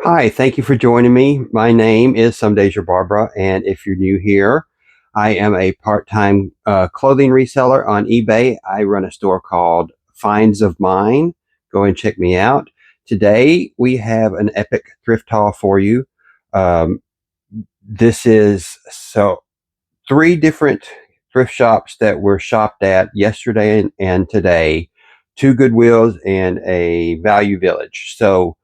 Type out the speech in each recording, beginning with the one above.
Hi, thank you for joining me. My name is Some Days You're Barbra, and if you're new here, I am a part-time clothing reseller on eBay. I run a store called Finds of Mine. Go and check me out. Today, we have an epic thrift haul for you. Um, this is three different thrift shops that were shopped at yesterday and today, two Goodwills and a Value Village. So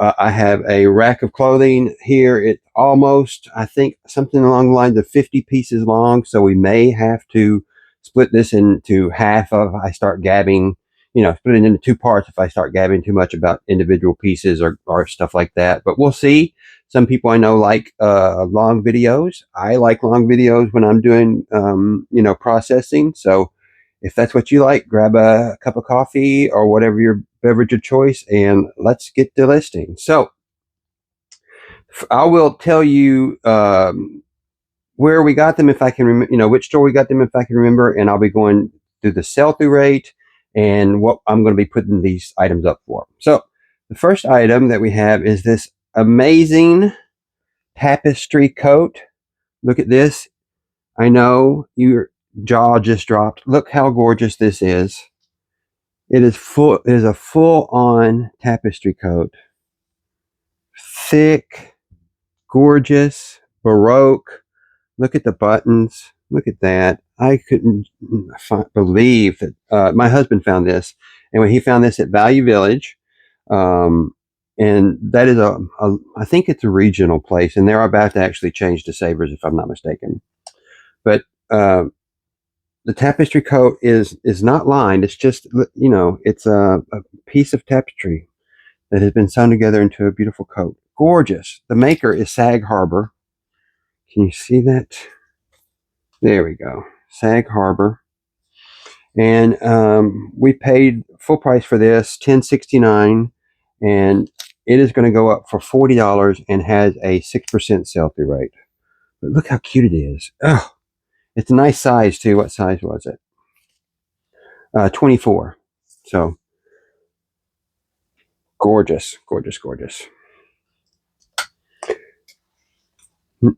I have a rack of clothing here. It's almost, I think, something along the lines of 50 pieces long. So we may have to split this into half if I start gabbing, split it into two parts if I start gabbing too much about individual pieces or stuff like that. But we'll see. Some people I know like long videos. I like long videos when I'm doing, processing. So if that's what you like, grab a cup of coffee or whatever your beverage of choice, and let's get the listing. So I will tell you where we got them if I can remember, which store we got them if I can remember, and I'll be going through the sell-through rate and what I'm going to be putting these items up for. So the first item that we have is this amazing tapestry coat. Look at this. I know your jaw just dropped. Look how gorgeous this is. It is a full-on tapestry coat. Thick, gorgeous, baroque. Look at the buttons. Look at that. I couldn't believe that my husband found this. And when he found this at Value Village, and that is I think it's a regional place, and they're about to actually change to Savers if I'm not mistaken. But the tapestry coat is not lined. It's just, it's a piece of tapestry that has been sewn together into a beautiful coat. Gorgeous. The maker is Sag Harbor. Can you see that? There we go. Sag Harbor. And we paid full price for this, $10.69, and it is going to go up for $40 and has a 6% sell-through rate. But look how cute it is. Oh, it's a nice size too. What size was it? 24. So gorgeous, gorgeous, gorgeous.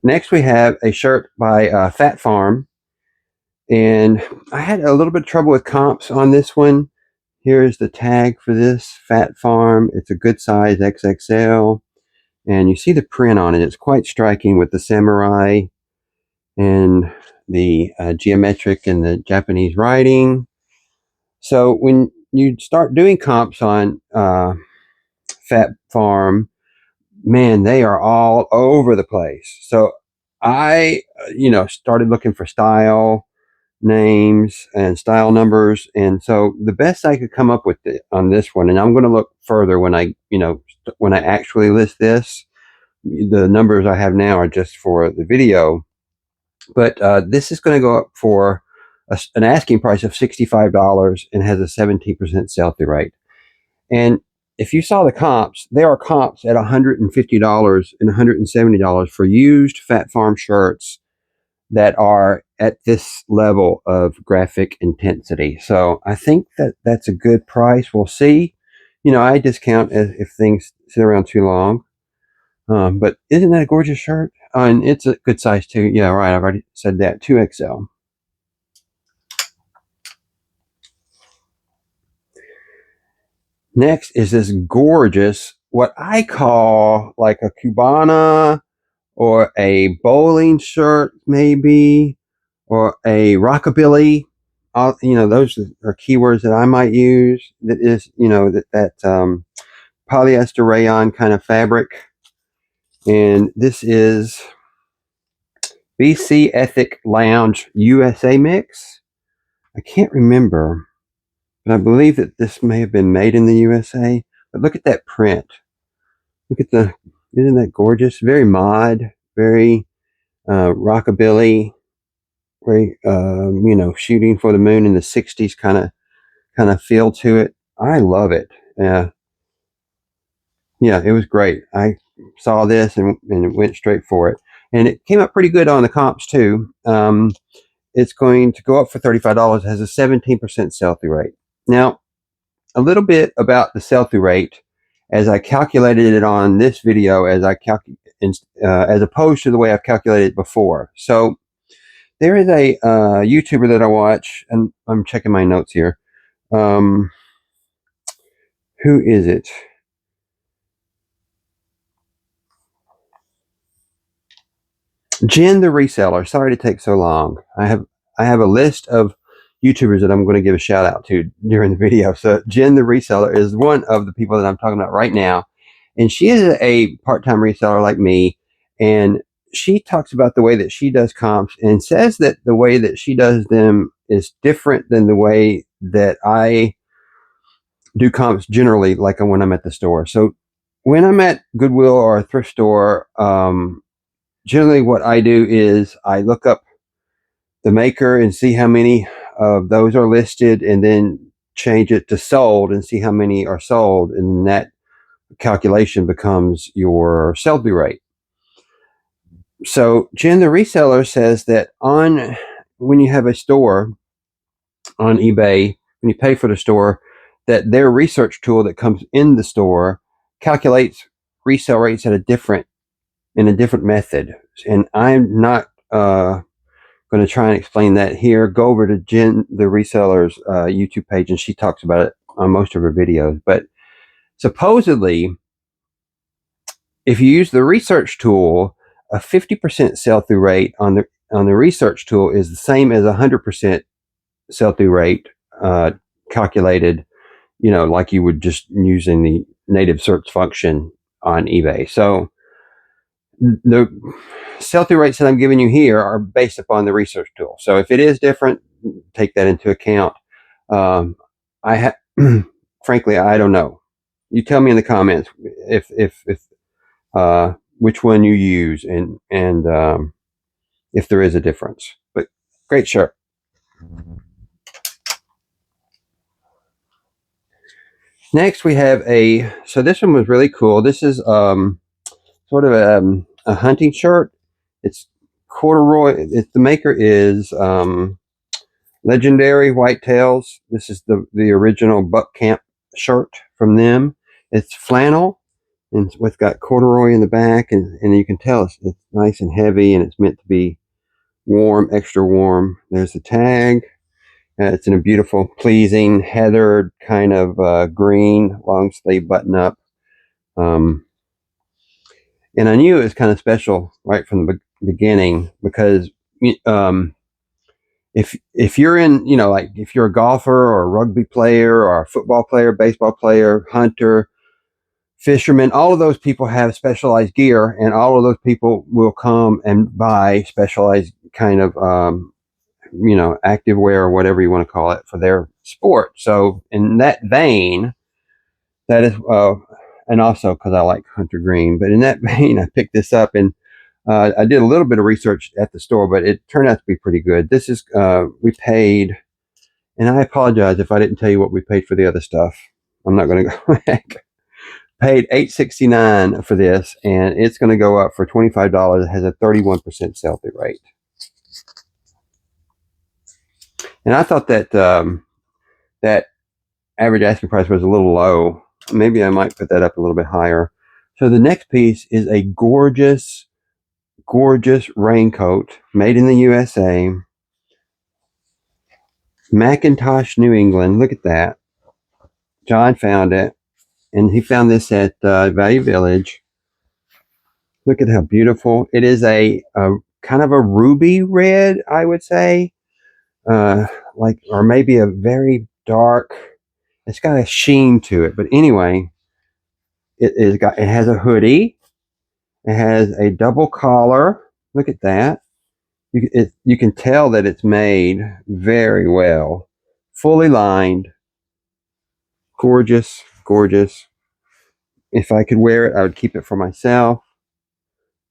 Next, we have a shirt by Fat Farm. And I had a little bit of trouble with comps on this one. Here's the tag for this Fat Farm. It's a good size XXL. And you see the print on it. It's quite striking with the samurai and the geometric and the Japanese writing. So when you start doing comps on Fat Farm, man, they are all over the place. So I, started looking for style names and style numbers, and so the best I could come up with on this one, and I'm going to look further when I actually list this. The numbers I have now are just for the video, but this is going to go up for an asking price of $65 and has a 17% sell-through rate. And if you saw the comps, there are comps at $150 and $170 for used Fat Farm shirts that are at this level of graphic intensity. So I think that that's a good price. We'll see. I discount if things sit around too long. But isn't that a gorgeous shirt? And it's a good size too. Yeah, right. I've already said that. 2XL. Next is this gorgeous, what I call like a Cubana or a bowling shirt, maybe, or a rockabilly. Those are keywords that I might use. That is, that polyester rayon kind of fabric. And this is BC Ethic Lounge USA mix. I can't remember, but I believe that this may have been made in the USA. But look at that print. Look at isn't that gorgeous? Very mod, very rockabilly, very shooting for the moon in the 60s kind of feel to it. I love it. Yeah, it was great. I saw this and went straight for it, and it came up pretty good on the comps too. It's going to go up for $35. It has a 17% sell-through rate. Now, a little bit about the sell-through rate as I calculated it on this video as opposed to the way I've calculated it before. So there is a YouTuber that I watch, and I'm checking my notes here. Who is it? Jenn the Reseller. Sorry to take so long. I have a list of YouTubers that I'm going to give a shout out to during the video. So Jenn the Reseller is one of the people that I'm talking about right now. And she is a part-time reseller like me. And she talks about the way that she does comps and says that the way that she does them is different than the way that I do comps generally, like when I'm at the store. So when I'm at Goodwill or a thrift store, generally what I do is I look up the maker and see how many of those are listed, and then change it to sold and see how many are sold, and that calculation becomes your sell-through rate. So Jenn the Reseller says that when you have a store on eBay, when you pay for the store, that their research tool that comes in the store calculates resale rates in a different method. And I'm not going to try and explain that here. Go over to Jenn the Reseller's YouTube page, and she talks about it on most of her videos. But supposedly, if you use the research tool, a 50% sell-through rate on the research tool is the same as 100% sell-through rate calculated, like you would just using the native search function on eBay. So the sell-through rates that I'm giving you here are based upon the research tool. So if it is different, take that into account. Frankly, I don't know. You tell me in the comments if which one you use and if there is a difference. But great shirt. Next, we have so this one was really cool. This is sort of a hunting shirt. It's corduroy. The maker is Legendary Whitetails. This is the original Buck Camp shirt from them. It's flannel, and it's got corduroy in the back, and you can tell it's nice and heavy, and it's meant to be warm, extra warm. There's the tag. It's in a beautiful, pleasing, heathered kind of green, long sleeve button up. And I knew it was kind of special right from the beginning because if you're in, like if you're a golfer or a rugby player or a football player, baseball player, hunter, fisherman, all of those people have specialized gear, and all of those people will come and buy specialized kind of active wear or whatever you want to call it for their sport. So in that vein, that is and also because I like hunter green, but in that vein, I picked this up, and I did a little bit of research at the store, but it turned out to be pretty good. This is we paid, and I apologize if I didn't tell you what we paid for the other stuff. I'm not going to go back. Paid $8.69 for this, and it's going to go up for $25. It has a 31% sell-through rate. And I thought that that average asking price was a little low. Maybe I might put that up a little bit higher. So the next piece is a gorgeous, gorgeous raincoat made in the USA. Macintosh, New England. Look at that. John found it, and he found this at Value Village. Look at how beautiful. It is a kind of a ruby red, I would say. Or maybe a very dark, it's got a sheen to it. But anyway, it has a hoodie. It has a double collar. Look at that. You can tell that it's made very well. Fully lined. Gorgeous, gorgeous. If I could wear it, I would keep it for myself.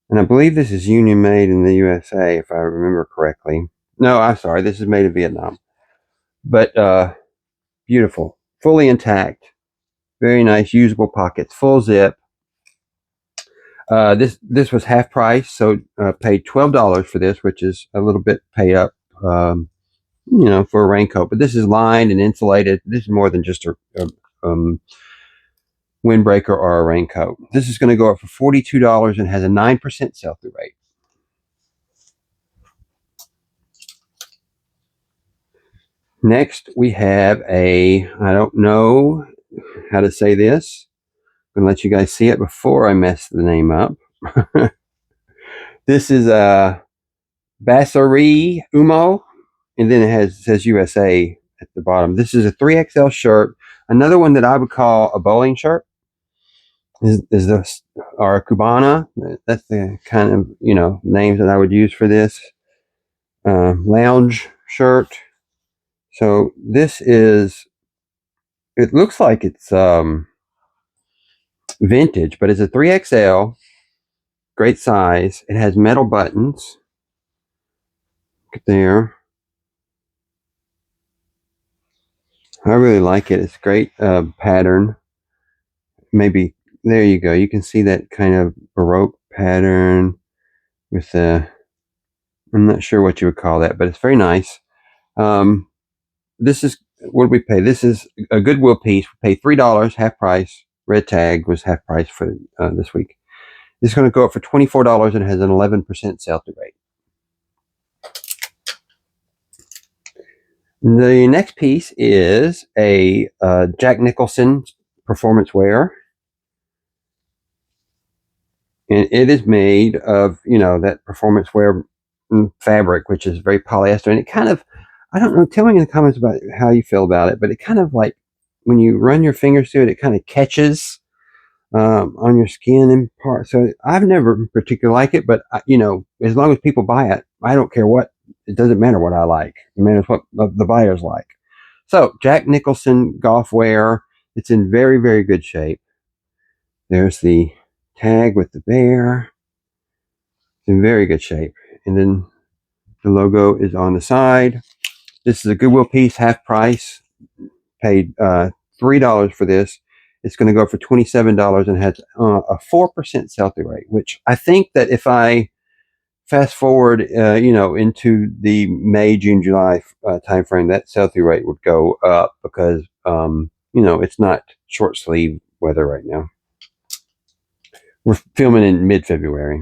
And I believe this is union made in the USA, if I remember correctly. No, I'm sorry. This is made in Vietnam. But beautiful. Fully intact. Very nice. Usable pockets. Full zip. This was half price, so paid $12 for this, which is a little bit pay up, for a raincoat. But this is lined and insulated. This is more than just a windbreaker or a raincoat. This is going to go up for $42 and has a 9% sell-through rate. Next, we have I don't know how to say this. I'm going to let you guys see it before I mess the name up. This is a Basserie Umo, and then it says USA at the bottom. This is a 3XL shirt. Another one that I would call a bowling shirt is this, or a Cubana. That's the kind of, names that I would use for this. Lounge shirt. So this is, it looks like it's vintage, but it's a 3XL, great size. It has metal buttons. Look there. I really like it. It's great pattern. Maybe, there you go. You can see that kind of Baroque pattern with I'm not sure what you would call that, but it's very nice. This is, what did we pay? This is a Goodwill piece. We paid $3, half price. Red tag was half price for this week. This is going to go up for $24 and has an 11% sell-through rate. The next piece is a Jack Nicholson performance wear. And it is made of, that performance wear fabric, which is very polyester. And it kind of, I don't know, tell me in the comments about how you feel about it, but it kind of like, when you run your fingers through it, it kind of catches on your skin in part. So I've never particularly liked it, but, as long as people buy it, I don't care what, it doesn't matter what I like. It matters what the buyers like. So Jack Nicholson golf wear. It's in very, very good shape. There's the tag with the bear. It's in very good shape. And then the logo is on the side. This is a Goodwill piece, half price. Paid $3 for this. It's going to go for $27 and has a 4% sell-through rate, which I think that if I fast forward, into the May, June, July timeframe, that sell-through rate would go up because, it's not short sleeve weather right now. We're filming in mid-February.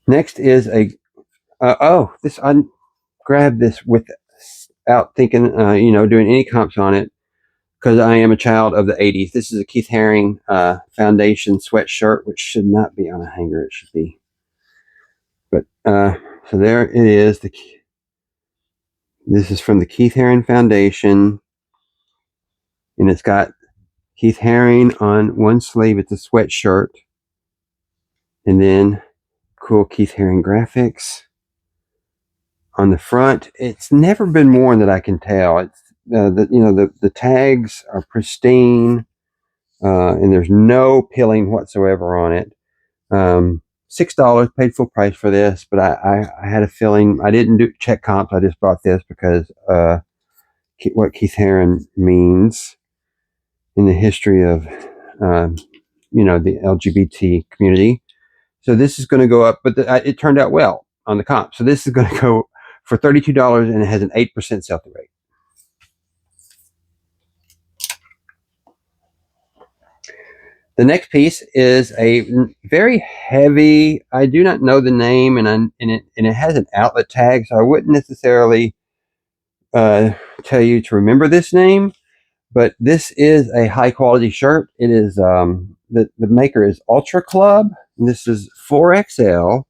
Next is I grabbed this without thinking, doing any comps on it, because I am a child of the 80s. This is a Keith Haring foundation sweatshirt, which should not be on a hanger. It should be. But so there it is. This is from the Keith Haring Foundation, and it's got Keith Haring on one sleeve. It's a sweatshirt, and then cool Keith Haring graphics on the front. It's never been worn that I can tell. It's the tags are pristine, and there's no pilling whatsoever on it. $6 paid full price for this, but I had a feeling I didn't check comps. I just bought this because what Keith Haring means in the history of the LGBT community. So this is going to go up, but it turned out well on the comp. So this is going to go for $32 and it has an 8% sell-through rate. The next piece is a very heavy, I do not know the name, and it has an outlet tag, so I wouldn't necessarily tell you to remember this name, but this is a high quality shirt. It is, the maker is Ultra Club, and this is 4XL,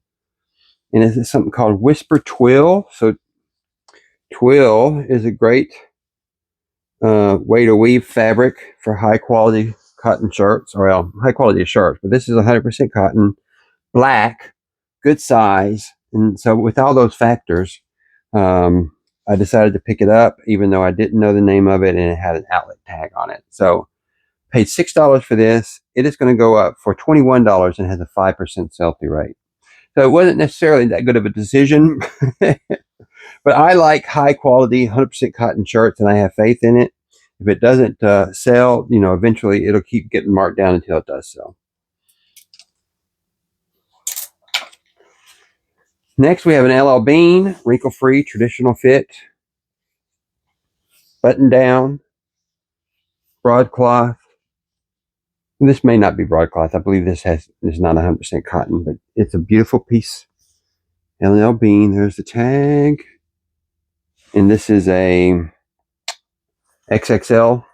and this is something called Whisper Twill. So twill is a great way to weave fabric for high quality cotton shirts, or high quality shirts, but this is 100% cotton, black, good size. And so with all those factors, I decided to pick it up, even though I didn't know the name of it and it had an outlet tag on it. So paid $6 for this. It is going to go up for $21 and has a 5% sell-through rate. So it wasn't necessarily that good of a decision, but I like high quality, 100% cotton shirts, and I have faith in it. If it doesn't sell, eventually it'll keep getting marked down until it does sell. Next, we have an LL Bean, wrinkle-free, traditional fit, button down. broadcloth. This may not be broadcloth. I believe this is not 100% cotton, but it's a beautiful piece. L&L Bean. There's the tag. And this is a XXL,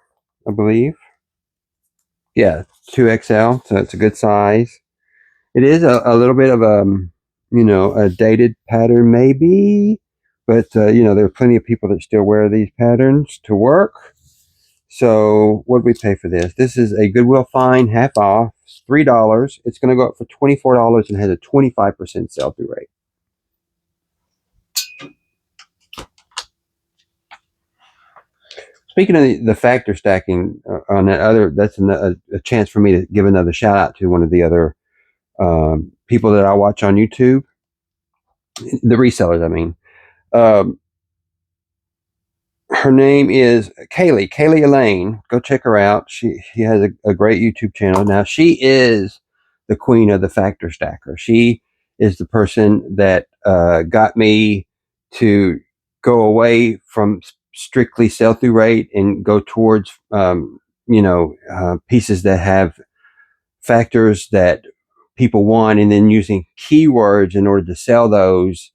I believe. Yeah, 2XL, so it's a good size. It is a little bit of a dated pattern maybe, but there are plenty of people that still wear these patterns to work. So what did we pay for this? This is a Goodwill find, half off, $3. It's going to go up for $24 and has a 25% sell-through rate. Speaking of the factor stacking, on that that's a chance for me to give another shout out to one of the other people that I watch on YouTube, the resellers. I mean, her name is Kaylee Elaine. Go check her out. She has a great YouTube channel. Now she is the queen of the factor stacker. She is the person that got me to go away from strictly sell-through rate and go towards pieces that have factors that people want, and then using keywords in order to sell those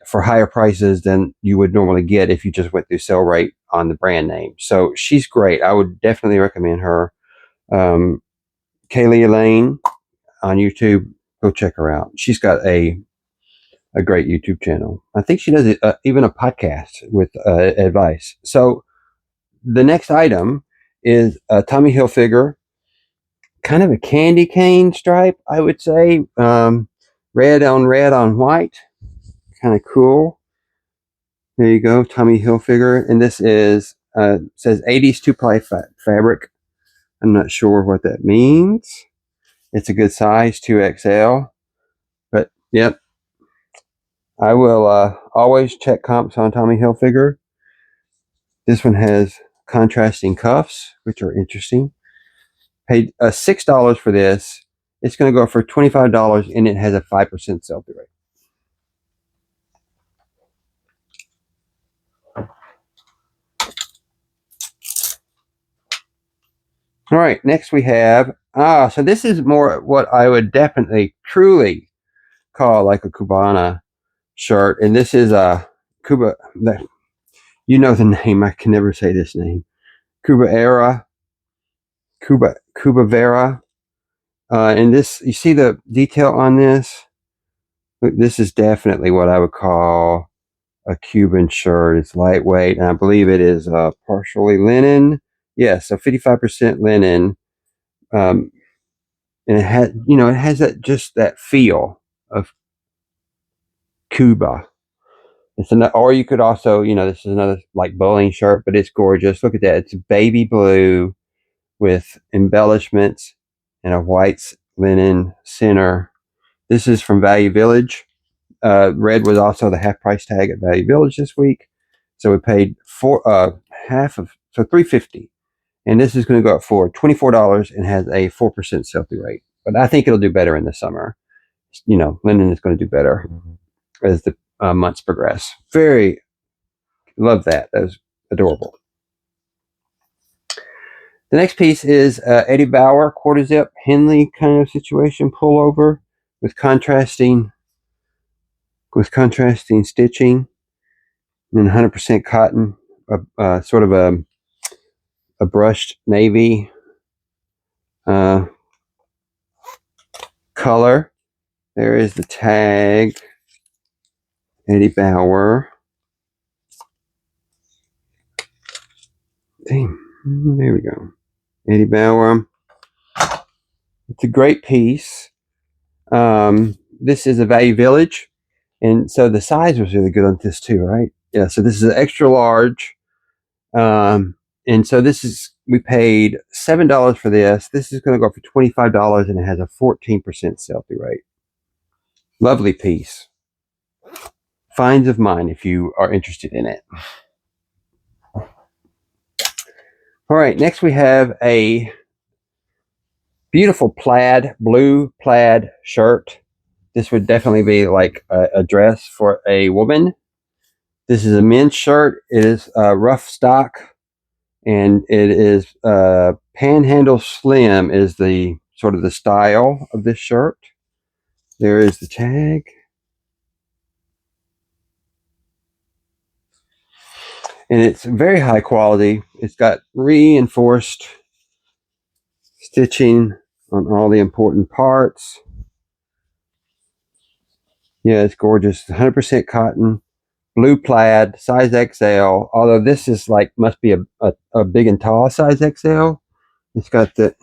for higher prices than you would normally get if you just went through sell rate on the brand name. So she's great. I would definitely recommend her. Kaylee Elaine on YouTube. Go check her out. She's got a great YouTube channel. I think she does even a podcast with advice. So the next item is a Tommy Hilfiger, kind of a candy cane stripe, I would say. Red on white. Kind of cool. There you go, Tommy Hilfiger. And this is, says 80s two-ply fabric. I'm not sure what that means. It's a good size, 2XL. But, yep. I will always check comps on Tommy Hilfiger. This one has contrasting cuffs, which are interesting. Paid $6 for this. It's going to go for $25, and it has a 5% sell-through rate. All right, next we have, so this is more what I would definitely, truly call like a Cubana shirt. And this is a Cuba, you know the name, I can never say this name. Cuba Vera. And this, you see the detail on this? This is definitely what I would call a Cuban shirt. It's lightweight, and I believe it is partially linen. Yes, so 55% linen. And it has that feel of Cuba. Or you could also, this is another like bowling shirt, but it's gorgeous. Look at that. It's baby blue with embellishments and a white linen center. This is from Value Village. Red was also the half price tag at Value Village this week. So we paid $350. And this is going to go up for $24 and has a 4% sell-through rate. But I think it'll do better in the summer. Linen is going to do better as the months progress. Love that. That was adorable. The next piece is Eddie Bauer quarter zip Henley kind of situation pullover with contrasting stitching and 100% cotton, sort of a brushed navy color. There is the tag, Eddie Bauer. There we go. Eddie Bauer. It's a great piece. This is a Value Village, and so the size was really good on this too, right? Yeah, so this is an extra large. And so we paid $7 for this. This is going to go for $25, and it has a 14% sell-through rate. Lovely piece. Finds of mine if you are interested in it. All right, next we have a beautiful blue plaid shirt. This would definitely be like a dress for a woman. This is a men's shirt. It is rough stock, And it is panhandle slim is the sort of the style of this shirt. There is the tag. And it's very high quality. It's got reinforced stitching on all the important parts. Yeah, it's gorgeous. 100% cotton, blue plaid, size XL. Although this is like, must be a big and tall size XL. It's got the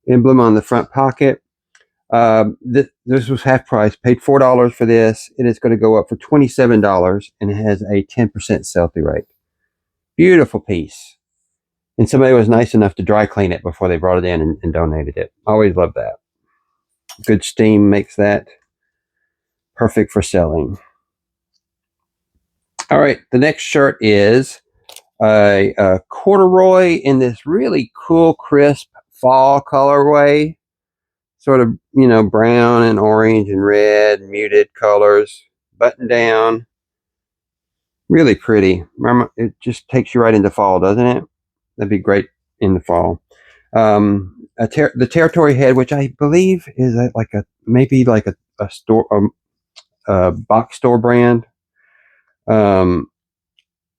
emblem on the front pocket. This was half price. Paid $4 for this. It is going to go up for $27, and it has a 10% sell-through rate. Beautiful piece. And somebody was nice enough to dry clean it before they brought it in and donated it. Always love that. Good steam makes that perfect for selling. All right, the next shirt is a corduroy in this really cool, crisp fall colorway. Sort of, brown and orange and red, muted colors, button down. Really pretty. It just takes you right into fall, doesn't it? That'd be great in the fall. The territory head, which I believe is maybe like a store, a box store brand.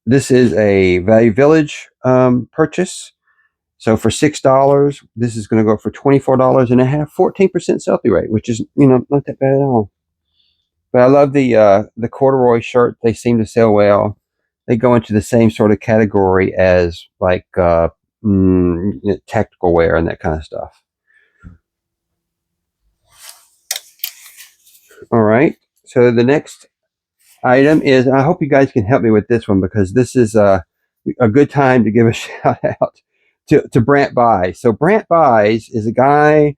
This is a Value Village purchase. So for $6, this is going to go for $24, and it had a 14% sell-through rate, which is not that bad at all. But I love the corduroy shirt. They seem to sell well. They go into the same sort of category as like tactical wear and that kind of stuff. All right. So the next item is, I hope you guys can help me with this one, because this is a good time to give a shout out to Brant Buys. So Brant Buys is a guy,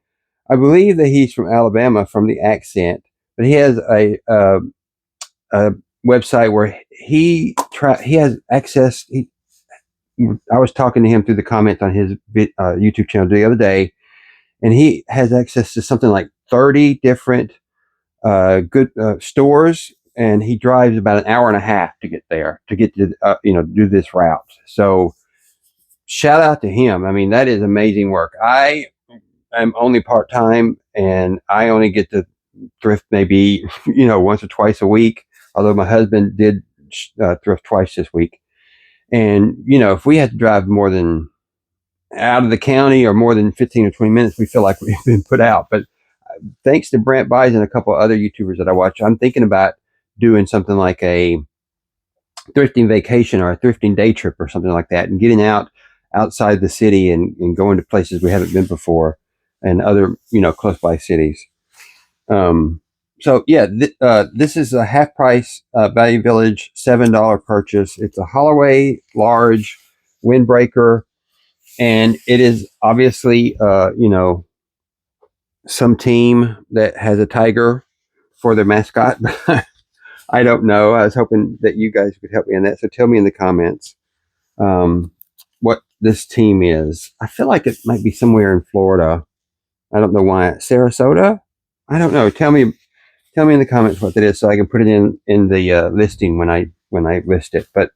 I believe that he's from Alabama from the accent, but he has a website where he has access. I was talking to him through the comments on his YouTube channel the other day, and he has access to something like 30 different good stores, and he drives about an hour and a half to get there to do this route. So shout out to him. I mean, that is amazing work. I am only part-time, and I only get to thrift maybe once or twice a week, although my husband did thrift twice this week. And if we had to drive more than out of the county or more than 15 or 20 minutes, we feel like we've been put out. But thanks to Brant Buys and a couple of other YouTubers that I watch, I'm thinking about doing something like a thrifting vacation or a thrifting day trip or something like that, and getting outside the city and going to places we haven't been before, and other close by cities. So yeah, this is a half price Value Village $7 purchase. It's a Holloway large windbreaker, and it is obviously some team that has a tiger for their mascot. I don't know. I was hoping that you guys could help me on that. So tell me in the comments what this team is. I feel like it might be somewhere in Florida. I don't know why. Sarasota? I don't know. Tell me in the comments what that is, so I can put it in the listing when I list it. But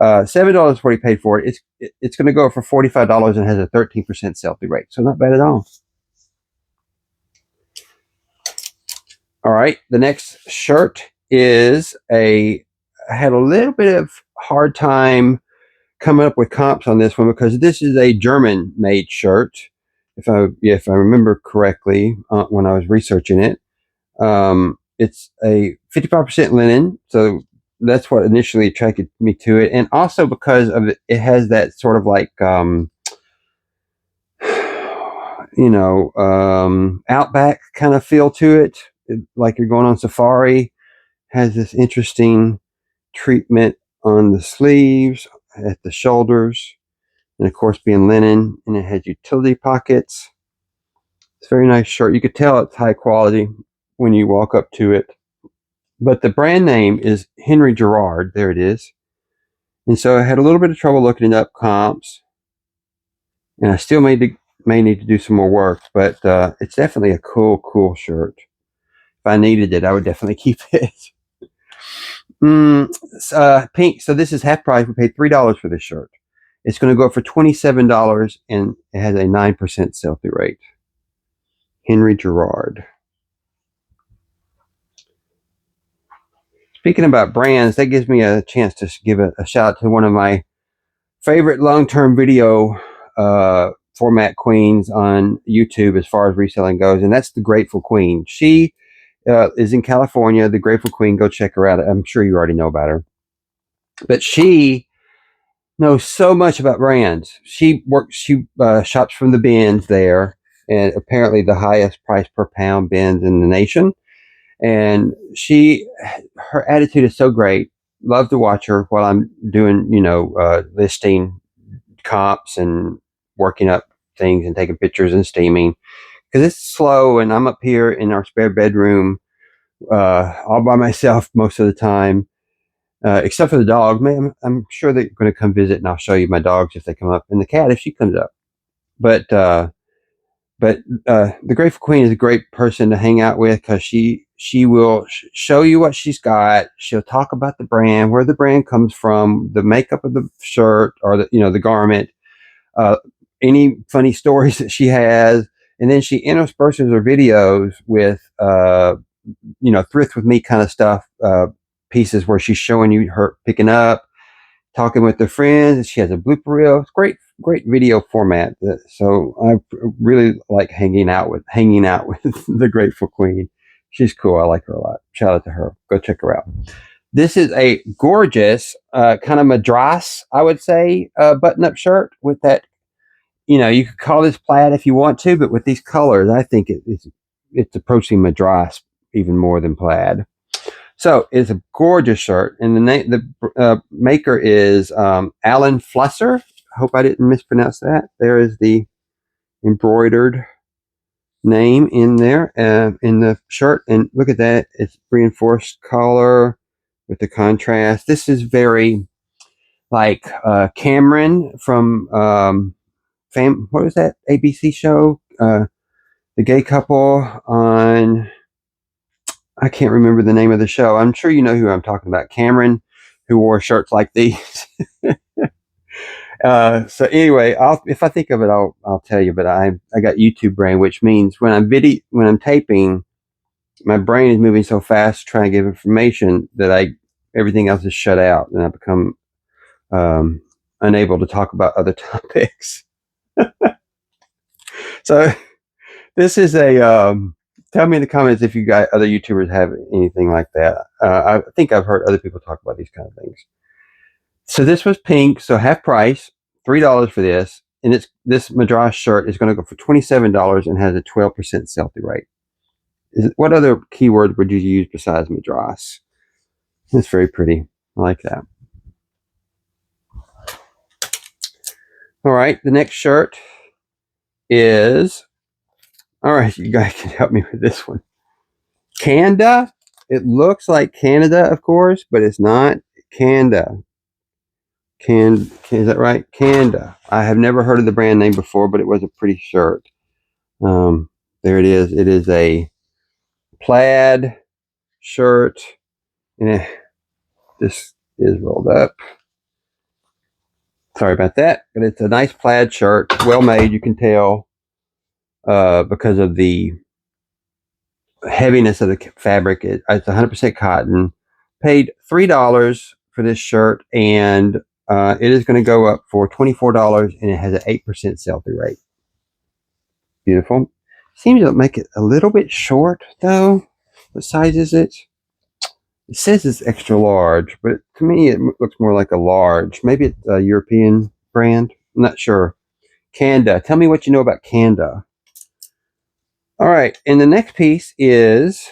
$7 is what he paid for it. It's going to go for $45 and has a 13% sell-through rate. So not bad at all. All right, the next shirt is I had a little bit of hard time coming up with comps on this one, because this is a German-made shirt, if I remember correctly when I was researching it. It's a 55% linen, so that's what initially attracted me to it, and also because of it has that sort of like outback kind of feel to it, like you're going on safari. Has this interesting treatment on the sleeves, at the shoulders, and of course being linen, and it has utility pockets. It's a very nice shirt. You could tell it's high quality when you walk up to it. But the brand name is Henry Gerard. There it is. And so I had a little bit of trouble looking up comps, and I still may need to do some more work, but it's definitely a cool shirt. If I needed it, I would definitely keep it. Pink. So this is half price. We paid $3 for this shirt. It's going to go up for $27, and it has a 9% sell-through rate. Henry Gerard. Speaking about brands, that gives me a chance to give a shout out to one of my favorite long-term video format queens on YouTube as far as reselling goes, and that's the Grateful Queen. She is in California, the Grateful Queen. Go check her out. I'm sure you already know about her. But she knows so much about brands. She shops from the bins there, and apparently the highest price per pound bins in the nation. And her attitude is so great. Love to watch her while I'm doing, listing comps and working up things and taking pictures and steaming, because it's slow, and I'm up here in our spare bedroom all by myself most of the time, except for the dog. Man, I'm sure they're going to come visit, and I'll show you my dogs if they come up, and the cat if she comes up. But the Grateful Queen is a great person to hang out with, because she will show you what she's got. She'll talk about the brand, where the brand comes from, the makeup of the shirt or the garment, any funny stories that she has, and then she intersperses her videos with thrift with me kind of stuff, pieces where she's showing you her picking up, talking with her friends. She has a blooper reel. It's great video format. So I really like hanging out with the Grateful Queen. She's cool. I like her a lot. Shout out to her. Go check her out. This is a gorgeous kind of madras, I would say, button-up shirt with that. You could call this plaid if you want to, but with these colors, I think it's approaching madras even more than plaid. So it's a gorgeous shirt, and the maker is Alan Flusser. I hope I didn't mispronounce that. There is the embroidered name in there in the shirt, and look at that. It's reinforced collar with the contrast. This is very like Cameron from what was that ABC show? The gay couple on, I can't remember the name of the show. I'm sure you know who I'm talking about. Cameron, who wore shirts like these. So anyway, if I think of it, I'll tell you. But I got YouTube brain, which means when I'm taping, my brain is moving so fast trying to give information that everything else is shut out, and I become unable to talk about other topics. So this is tell me in the comments if you got other YouTubers have anything like that. I think I've heard other people talk about these kind of things. So this was pink, so half price, $3 for this. And this madras shirt is going to go for $27 and has a 12% sell-through rate. What other keyword would you use besides madras? It's very pretty. I like that. All right, the next shirt is, all right, you guys can help me with this one. Canada. It looks like Canada, of course, but it's not. Canada. Is that right? Canada. I have never heard of the brand name before, but it was a pretty shirt. There it is. It is a plaid shirt, and this is rolled up. Sorry about that, but it's a nice plaid shirt, well made. You can tell because of the heaviness of the fabric. It's 100% cotton. Paid $3 for this shirt, and it is going to go up for $24, and it has an 8% sell-through rate. Beautiful. Seems to make it a little bit short, though. What size is it? It says it's extra large, but to me it looks more like a large. Maybe it's a European brand. I'm not sure. Canada. Tell me what you know about Canada. All right, and the next piece is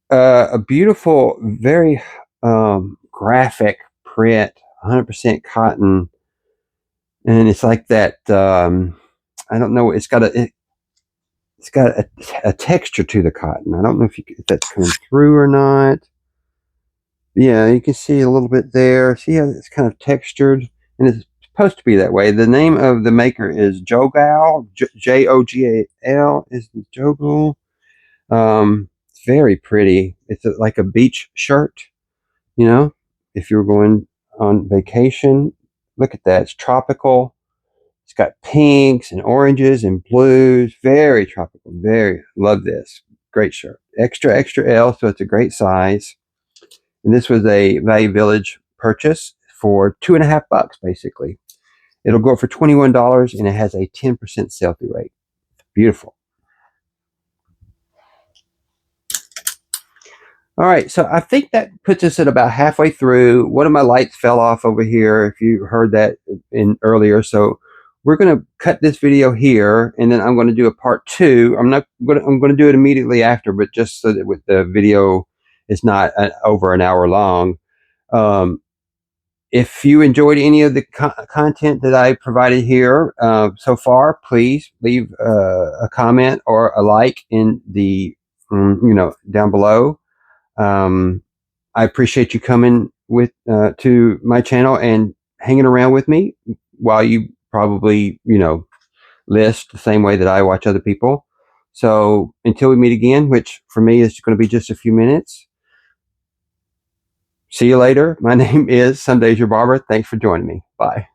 a beautiful, very graphic print, 100% cotton, and it's like that. I don't know. It's got a texture to the cotton. I don't know if that's coming through or not. Yeah, you can see a little bit there. See how it's kind of textured, and it's supposed to be that way. The name of the maker is Jogal. Jogal is Jogal. It's very pretty. It's like a beach shirt. If you're going on vacation, Look at that. It's tropical. It's got pinks and oranges and blues. Very tropical. Very love this. Great shirt. Extra, extra L, so it's a great size. And this was a Value Village purchase for $2.50 basically. It'll go for $21 and it has a 10% sell-through rate. Beautiful. All right, so I think that puts us at about halfway through. One of my lights fell off over here, if you heard that in earlier. So we're going to cut this video here, and then I'm going to do a part 2. I'm going to do it immediately after, but just so that with the video is not over an hour long. If you enjoyed any of the content that I provided here so far, please leave a comment or a like in the down below. I appreciate you coming with to my channel and hanging around with me while you probably list the same way that I watch other people. So until we meet again, which for me is going to be just a few minutes. See you later. My name is Some Days You're Barbra. Thanks for joining me. Bye.